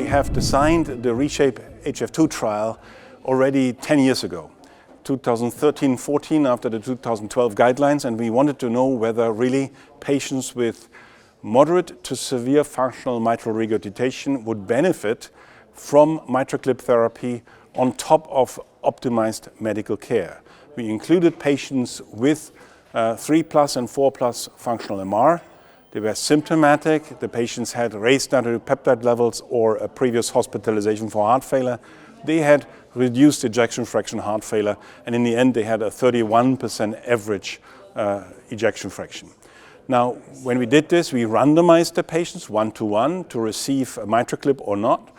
have designed the RESHAPE-HF2 trial already 10 years ago, 2013-14 after the 2012 guidelines, and we wanted to know whether really patients with moderate to severe functional mitral regurgitation would benefit from MitraClip therapy on top of optimized medical care. We included patients with 3+ and 4+ functional MR. They were symptomatic. The patients had raised natriuretic peptide levels or a previous hospitalization for heart failure. They had reduced ejection fraction heart failure, and in the end they had a 31% average ejection fraction. Now, when we did this, we randomized the patients 1-to-1 to receive a MitraClip or not,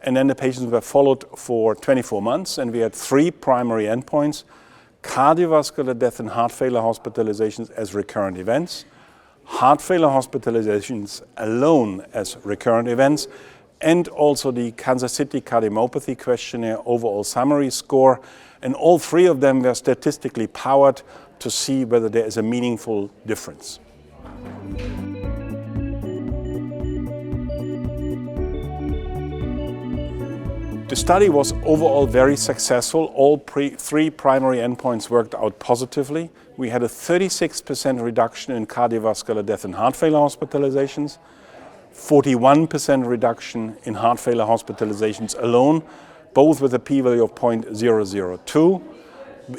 and then the patients were followed for 24 months, and we had 3 primary endpoints: cardiovascular death and heart failure hospitalizations as recurrent events, heart failure hospitalizations alone as recurrent events, and also the Kansas City Cardiomyopathy Questionnaire overall summary score. And all 3 of them were statistically powered to see whether there is a meaningful difference. The study was overall very successful. All 3 primary endpoints worked out positively. We had a 36% reduction in cardiovascular death and heart failure hospitalizations, 41% reduction in heart failure hospitalizations alone, both with a p-value of 0.002.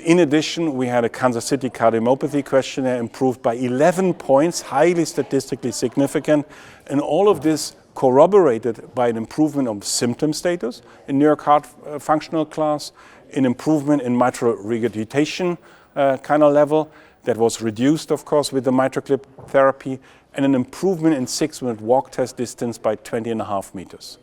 In addition, we had a Kansas City Cardiomyopathy Questionnaire improved by 11 points, highly statistically significant, and all of this corroborated by an improvement of symptom status in New York Heart Functional Class, an improvement in mitral regurgitation kind of level that was reduced, of course, with the MitraClip therapy, and an improvement in 6-minute walk test distance by 20.5 meters.